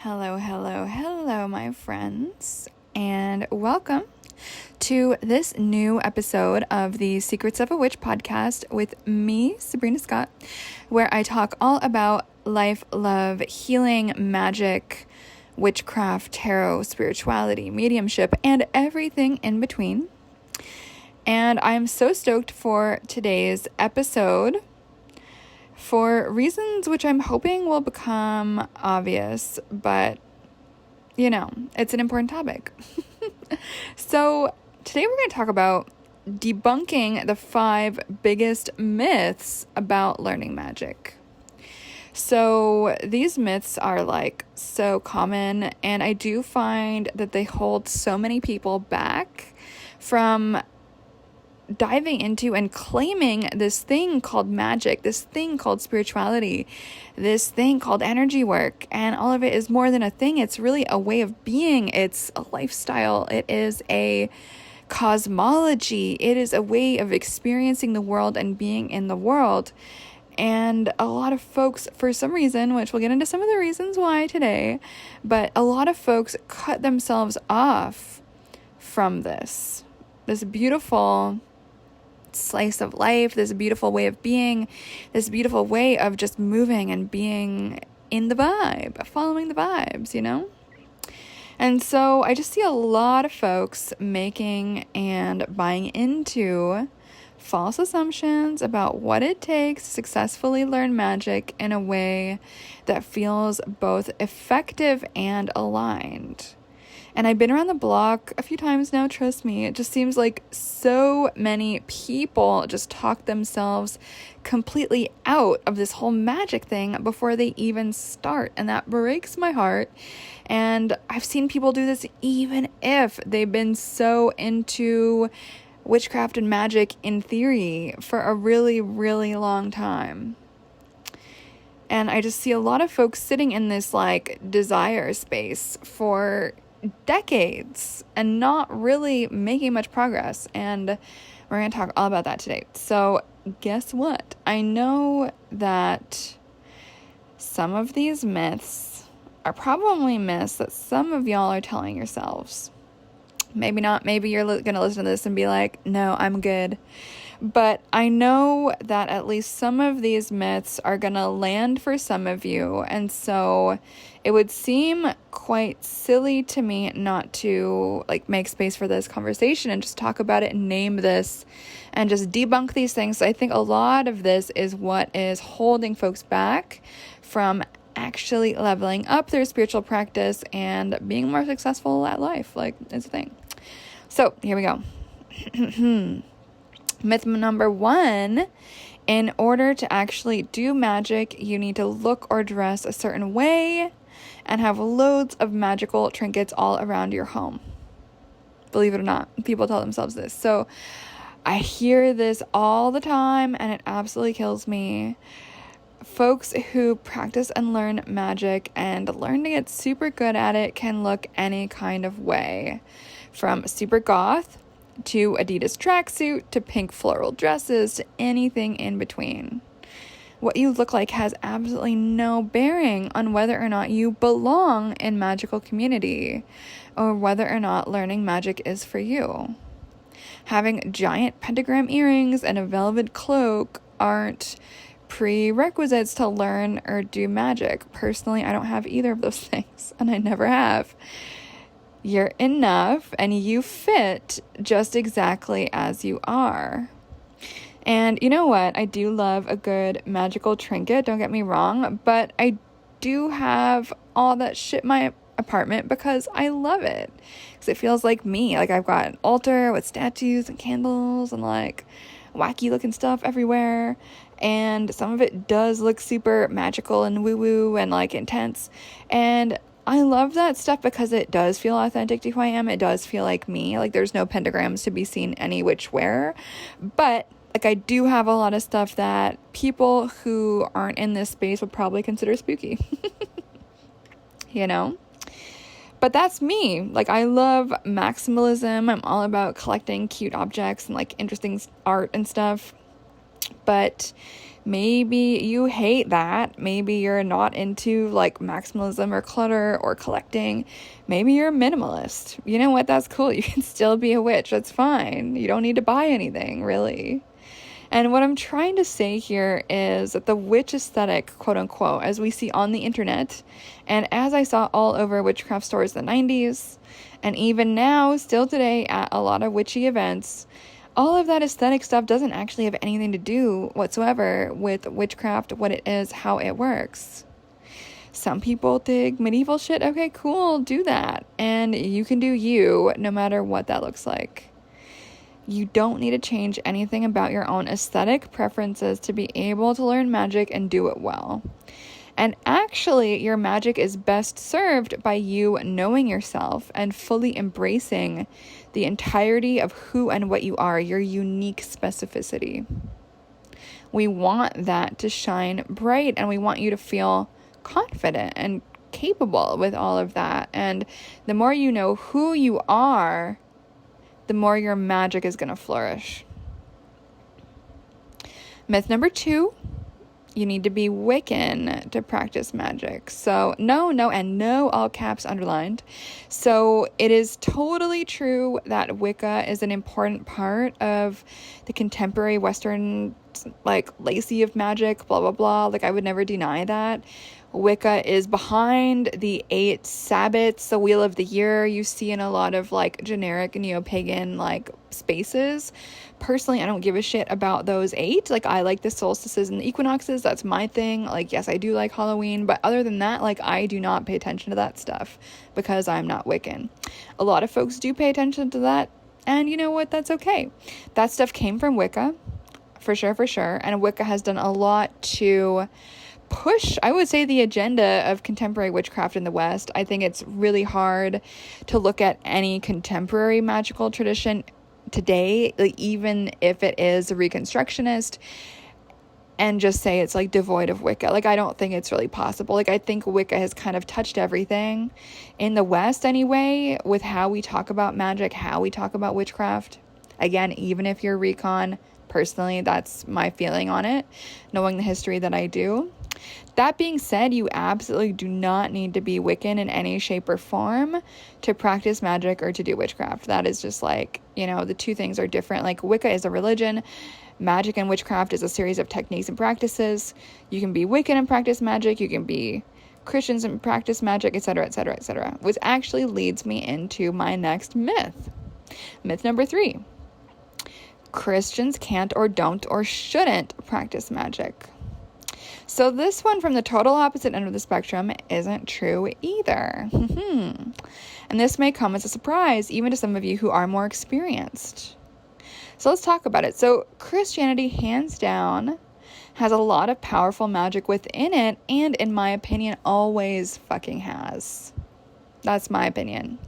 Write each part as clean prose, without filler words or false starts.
Hello, hello, hello, my friends, and welcome to this new episode of the Secrets of a Witch podcast with me, Sabrina Scott, where I talk all about life, love, healing, magic, witchcraft, tarot, spirituality, mediumship, and everything in between. And I'm so stoked for today's episode for reasons which I'm hoping will become obvious, but it's an important topic. So today we're going to talk about debunking the 5 biggest myths about learning magic. So these myths are so common, and I do find that they hold so many people back from diving into and claiming this thing called magic, this thing called spirituality, this thing called energy work. And all of it is more than a thing. It's really a way of being. It's a lifestyle. It is a cosmology. It is a way of experiencing the world and being in the world. And a lot of folks, for some reason, which we'll get into some of the reasons why today, but a lot of folks cut themselves off from this beautiful slice of life, this beautiful way of being, this beautiful way of just moving and being in the vibe, following the vibes, And so I just see a lot of folks making and buying into false assumptions about what it takes to successfully learn magic in a way that feels both effective and aligned. And I've been around the block a few times now, trust me. It just seems like so many people just talk themselves completely out of this whole magic thing before they even start. And that breaks my heart. And I've seen people do this even if they've been so into witchcraft and magic in theory for a really, really long time. And I just see a lot of folks sitting in this desire space for decades and not really making much progress, and we're going to talk all about that today. So guess what? I know that some of these myths are probably myths that some of y'all are telling yourselves. Maybe not. Maybe you're going to listen to this and be like, no, I'm good. But I know that at least some of these myths are going to land for some of you. And so it would seem quite silly to me not to make space for this conversation and just talk about it and name this and just debunk these things. So I think a lot of this is what is holding folks back from actually leveling up their spiritual practice and being more successful at life. It's a thing. So here we go. Myth number 1, in order to actually do magic, you need to look or dress a certain way and have loads of magical trinkets all around your home. Believe it or not, people tell themselves this. So I hear this all the time and it absolutely kills me. Folks who practice and learn magic and learn to get super good at it can look any kind of way, from super goth to Adidas tracksuit, to pink floral dresses, to anything in between. What you look like has absolutely no bearing on whether or not you belong in magical community or whether or not learning magic is for you. Having giant pentagram earrings and a velvet cloak aren't prerequisites to learn or do magic. Personally, I don't have either of those things, and I never have. You're enough and you fit just exactly as you are. And you know what? I do love a good magical trinket, don't get me wrong, but I do have all that shit in my apartment because I love it. Because it feels like me. I've got an altar with statues and candles and wacky looking stuff everywhere. And some of it does look super magical and woo-woo and intense. And I love that stuff because it does feel authentic to who I am. It does feel like me. There's no pentagrams to be seen any which where. But I do have a lot of stuff that people who aren't in this space would probably consider spooky. But that's me. I love maximalism. I'm all about collecting cute objects and interesting art and stuff. But Maybe you hate that. Maybe you're not into like maximalism or clutter or collecting. Maybe you're a minimalist. You know what? That's cool. You can still be a witch. That's fine. You don't need to buy anything, really. And what I'm trying to say here is that the witch aesthetic, quote unquote, as we see on the internet, and as I saw all over witchcraft stores in the 90s, and even now, still today at a lot of witchy events, all of that aesthetic stuff doesn't actually have anything to do whatsoever with witchcraft, what it is, how it works. Some people dig medieval shit. Okay, cool, do that. And you can do you, no matter what that looks like. You don't need to change anything about your own aesthetic preferences to be able to learn magic and do it well. And actually, your magic is best served by you knowing yourself and fully embracing the entirety of who and what you are, your unique specificity. We want that to shine bright, and we want you to feel confident and capable with all of that. And the more you know who you are, the more your magic is going to flourish. Myth number 2, you need to be Wiccan to practice magic. So no, all caps underlined. So it is totally true that Wicca is an important part of the contemporary Western, like, lacy of magic, blah, blah, blah. Like, I would never deny that. Wicca is behind the 8 Sabbats, the Wheel of the Year you see in a lot of like generic neo-pagan like spaces. Personally, I don't give a shit about those 8. Like, I like the solstices and the equinoxes. That's my thing. Like, yes, I do like Halloween, but other than that, like, I do not pay attention to that stuff because I'm not Wiccan. A lot of folks do pay attention to that, and you know what? That's okay. That stuff came from Wicca, for sure. And Wicca has done a lot to push, I would say, the agenda of contemporary witchcraft in the West. I think it's really hard to look at any contemporary magical tradition today, like, even if it is a Reconstructionist, and just say it's like devoid of Wicca. Like, I don't think it's really possible. Like, I think Wicca has kind of touched everything in the West anyway, with how we talk about magic, how we talk about witchcraft. Again, even if you're recon, personally, that's my feeling on it, knowing the history that I do. That being said, you absolutely do not need to be Wiccan in any shape or form to practice magic or to do witchcraft. That is just like, you know, the two things are different. Like, Wicca is a religion. Magic and witchcraft is a series of techniques and practices. You can be Wiccan and practice magic. You can be Christians and practice magic, etc., etc., etc. Which actually leads me into my next myth. Myth number 3. Christians can't or don't or shouldn't practice magic. So this one, from the total opposite end of the spectrum, isn't true either. And this may come as a surprise even to some of you who are more experienced. So let's talk about it. So Christianity, hands down, has a lot of powerful magic within it, and in my opinion, always fucking has. That's my opinion.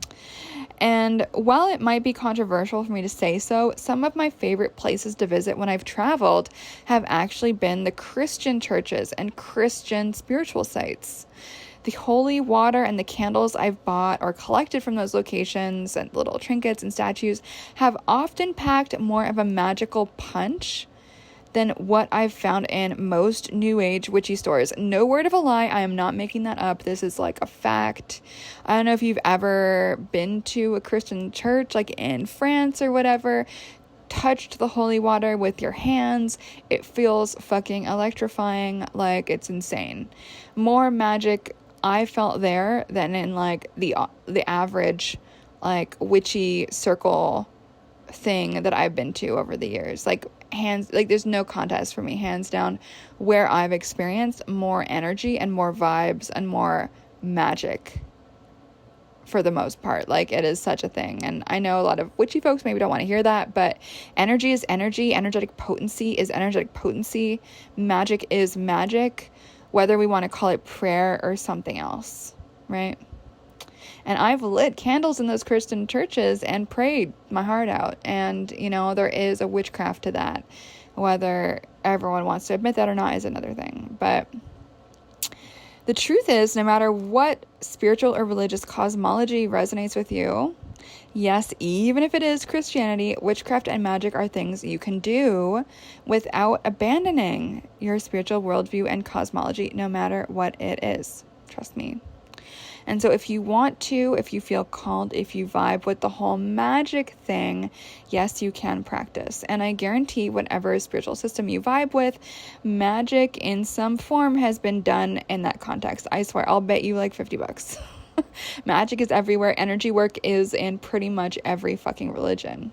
And while it might be controversial for me to say so, some of my favorite places to visit when I've traveled have actually been the Christian churches and Christian spiritual sites. The holy water and the candles I've bought or collected from those locations, and little trinkets and statues, have often packed more of a magical punch than what I've found in most new age witchy stores. No word of a lie, I am not making that up. This is like a fact. I don't know if you've ever been to a Christian church, like in France or whatever, touched the holy water with your hands. It feels fucking electrifying. Like, it's insane. More magic I felt there than in like the average like witchy circle thing that I've been to over the years. Like, there's no contest for me, hands down, where I've experienced more energy and more vibes and more magic for the most part. Like, it is such a thing. And I know a lot of witchy folks maybe don't want to hear that, but energy is energy. Energetic potency is energetic potency. Magic is magic, whether we want to call it prayer or something else, right? And I've lit candles in those Christian churches and prayed my heart out. And, you know, there is a witchcraft to that. Whether everyone wants to admit that or not is another thing. But the truth is, no matter what spiritual or religious cosmology resonates with you, Yes, even if it is Christianity, witchcraft and magic are things you can do without abandoning your spiritual worldview and cosmology, no matter what it is. Trust me. And so if you want to, if you feel called, if you vibe with the whole magic thing, yes, you can practice. And I guarantee whatever spiritual system you vibe with, magic in some form has been done in that context. I swear, I'll bet you like $50. Magic is everywhere. Energy work is in pretty much every fucking religion.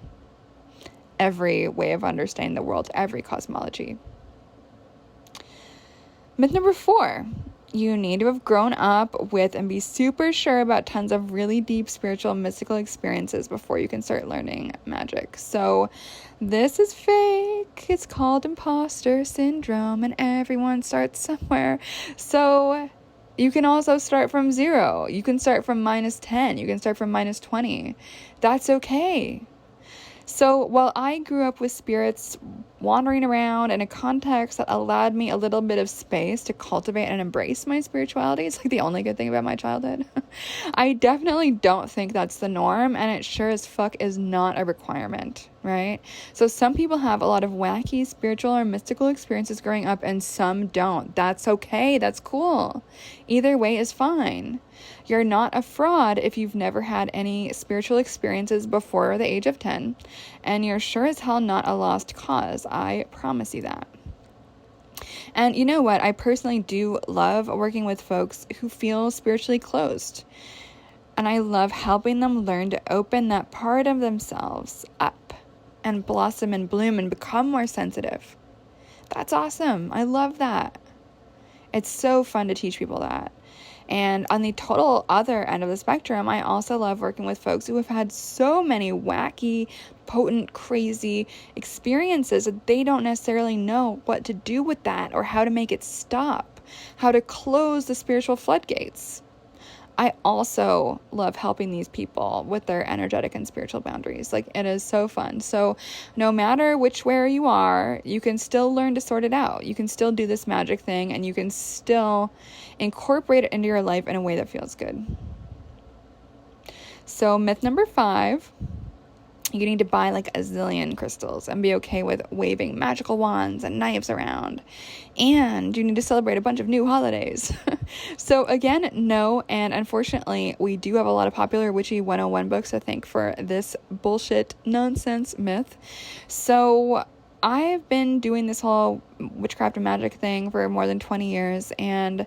Every way of understanding the world, every cosmology. Myth number 4. You need to have grown up with and be super sure about tons of really deep spiritual mystical experiences before you can start learning magic. So this is fake. It's called imposter syndrome, and everyone starts somewhere. So you can also start from 0. You can start from -10. You can start from -20. That's okay. So while I grew up with spirits wandering around in a context that allowed me a little bit of space to cultivate and embrace my spirituality, it's like the only good thing about my childhood. I definitely don't think that's the norm, and it sure as fuck is not a requirement, right? So some people have a lot of wacky spiritual or mystical experiences growing up, and some don't. That's okay. That's cool. Either way is fine. You're not a fraud if you've never had any spiritual experiences before the age of 10, and you're sure as hell not a lost cause. I promise you that. And you know what? I personally do love working with folks who feel spiritually closed. And I love helping them learn to open that part of themselves up and blossom and bloom and become more sensitive. That's awesome. I love that. It's so fun to teach people that. And on the total other end of the spectrum, I also love working with folks who have had so many wacky, potent, crazy experiences that they don't necessarily know what to do with that or how to make it stop, how to close the spiritual floodgates. I also love helping these people with their energetic and spiritual boundaries. Like, it is so fun. So no matter which where you are, you can still learn to sort it out. You can still do this magic thing, and you can still incorporate it into your life in a way that feels good. So myth number 5. You need to buy like a zillion crystals and be okay with waving magical wands and knives around. And you need to celebrate a bunch of new holidays. So again, no. And unfortunately, we do have a lot of popular Witchy 101 books to thank for this bullshit nonsense myth. So I've been doing this whole witchcraft and magic thing for more than 20 years. And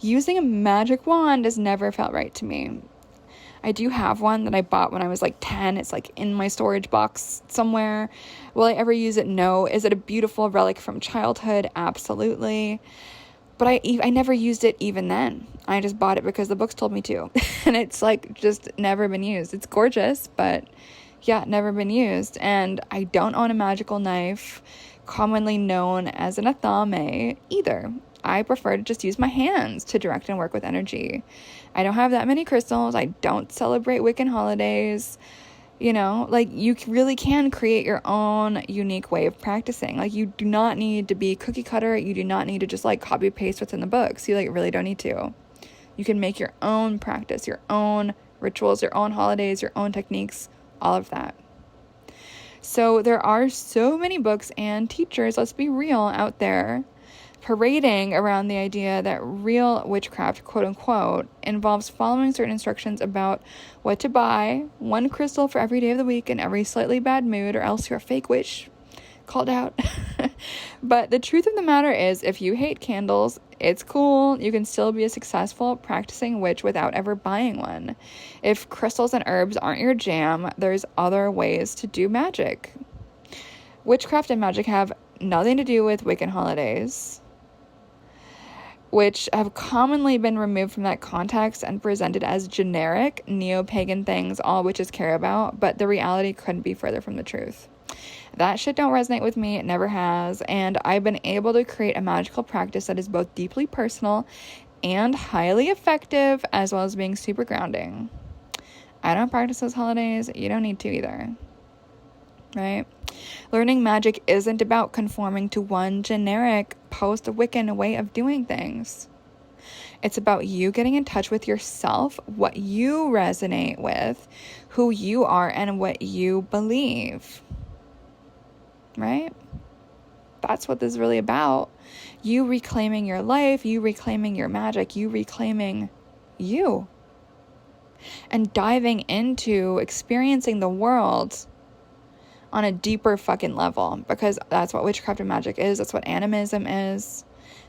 using a magic wand has never felt right to me. I do have one that I bought when I was like 10. It's like in my storage box somewhere. Will I ever use it? No. Is it a beautiful relic from childhood? Absolutely. But I never used it even then. I just bought it because the books told me to. And it's like just never been used. It's gorgeous, but yeah, never been used. And I don't own a magical knife, commonly known as an athame, either. I prefer to just use my hands to direct and work with energy. I don't have that many crystals. I don't celebrate Wiccan holidays. You know, like, you really can create your own unique way of practicing. Like, you do not need to be cookie cutter. You do not need to just like copy paste what's in the books. You like really don't need to. You can make your own practice, your own rituals, your own holidays, your own techniques, all of that. So there are so many books and teachers, let's be real, out there parading around the idea that real witchcraft, quote unquote, involves following certain instructions about what to buy, one crystal for every day of the week and every slightly bad mood, or else you're a fake witch. Called out. But the truth of the matter is, if you hate candles, it's cool. You can still be a successful practicing witch without ever buying one. If crystals and herbs aren't your jam, there's other ways to do magic. Witchcraft and magic have nothing to do with Wiccan holidays, which have commonly been removed from that context and presented as generic neo-pagan things all witches care about, but the reality couldn't be further from the truth. That shit don't resonate with me. It never has. And I've been able to create a magical practice that is both deeply personal and highly effective, as well as being super grounding. I don't practice those holidays. You don't need to either. Right? Learning magic isn't about conforming to one generic post-Wiccan way of doing things. It's about you getting in touch with yourself, what you resonate with, who you are, and what you believe. Right? That's what this is really about. You reclaiming your life, you reclaiming your magic, you reclaiming you. And diving into experiencing the world on a deeper fucking level. Because that's what witchcraft and magic is. That's what animism is.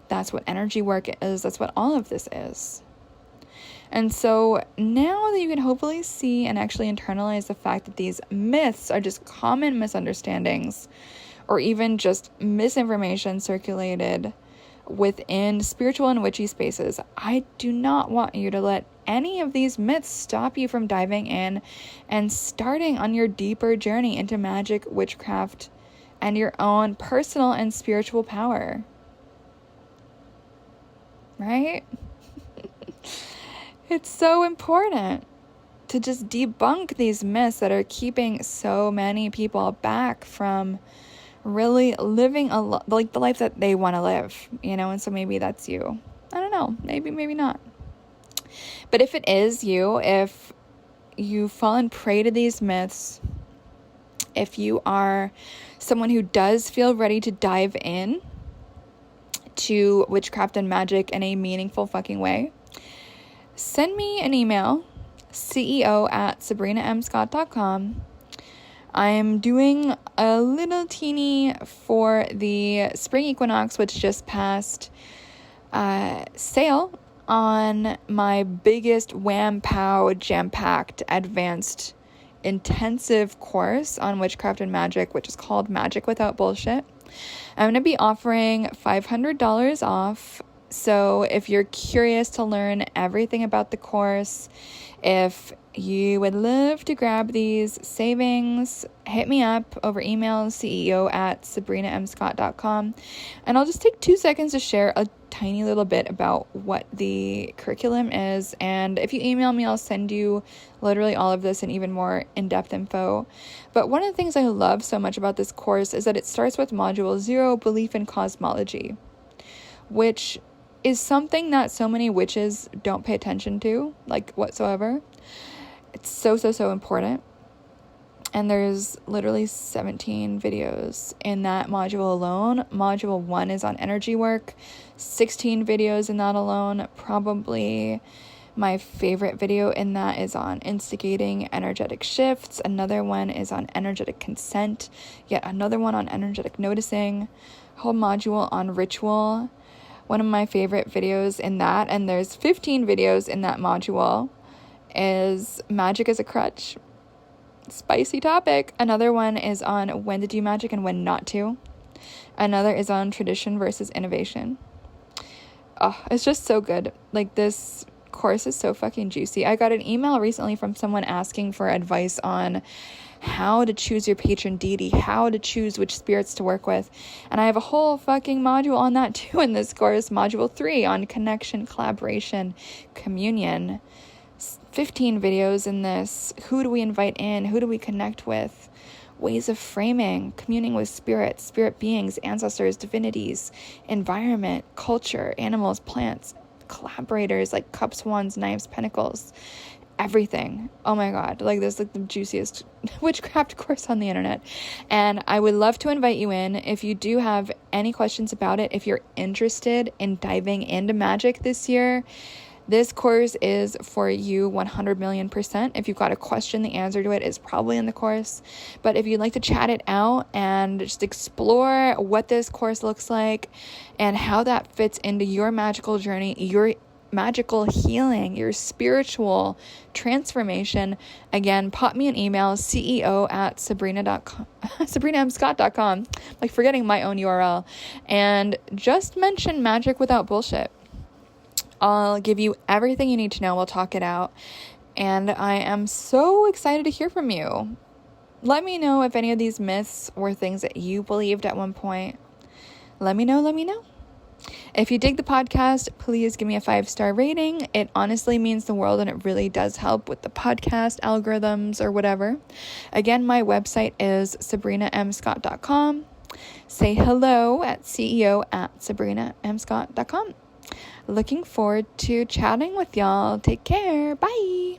That's what energy work is. That's what all of this is. And so now that you can hopefully see and actually internalize the fact that these myths are just common misunderstandings or even just misinformation circulated within spiritual and witchy spaces, I do not want you to let any of these myths stop you from diving in and starting on your deeper journey into magic, witchcraft, and your own personal and spiritual power. Right? It's so important to just debunk these myths that are keeping so many people back from really living like the life that they want to live, and so maybe that's you. I don't know, maybe not. But if it is you, if you've fallen prey to these myths, if you are someone who does feel ready to dive in to witchcraft and magic in a meaningful fucking way, send me an email, ceo@sabrinamscott.com. I'm doing a little teeny for the spring equinox, which just passed, sale on my biggest wham pow jam-packed advanced intensive course on witchcraft and magic, which is called Magic Without Bullshit. I'm going to be offering $500 off. So if you're curious to learn everything about the course, if you would love to grab these savings, hit me up over email, ceo@sabrinamscott.com, and I'll just take 2 seconds to share a tiny little bit about what the curriculum is. And if you email me, I'll send you literally all of this and even more in-depth info. But one of the things I love so much about this course is that it starts with Module 0, Belief in Cosmology, which is something that so many witches don't pay attention to, like whatsoever. It's so important. And there's literally 17 videos in that module alone. Module 1 is on energy work, 16 videos in that alone. Probably my favorite video in that is on instigating energetic shifts. Another one is on energetic consent. Yet another one on energetic noticing. Whole module on ritual. One of my favorite videos in that, and there's 15 videos in that module, is magic as a crutch. Spicy topic. Another one is on when to do magic and when not to. Another is on tradition versus innovation. Oh, it's just so good. Like, this course is so fucking juicy. I got an email recently from someone asking for advice on how to choose your patron deity, how to choose which spirits to work with. And I have a whole fucking module on that too in this course. Module 3 on connection, collaboration, communion. 15 videos in this. Who do we invite in? Who do we connect with? Ways of framing, communing with spirits, spirit beings, ancestors, divinities, environment, culture, animals, plants, collaborators like cups, wands, knives, pentacles, everything. Oh my God. Like, this is like the juiciest witchcraft course on the internet. And I would love to invite you in. If you do have any questions about it, if you're interested in diving into magic this year, this course is for you 100 million %. If you've got a question, the answer to it is probably in the course. But if you'd like to chat it out and just explore what this course looks like and how that fits into your magical journey, your magical healing, your spiritual transformation, again, pop me an email, ceo@sabrinamscott.com, like forgetting my own URL, and just mention Magic Without Bullshit. I'll give you everything you need to know. We'll talk it out. And I am so excited to hear from you. Let me know if any of these myths were things that you believed at one point. Let me know. If you dig the podcast, please give me a 5-star rating. It honestly means the world, and it really does help with the podcast algorithms or whatever. Again, my website is sabrinamscott.com. Say hello at ceo@sabrinamscott.com. Looking forward to chatting with y'all. Take care. Bye.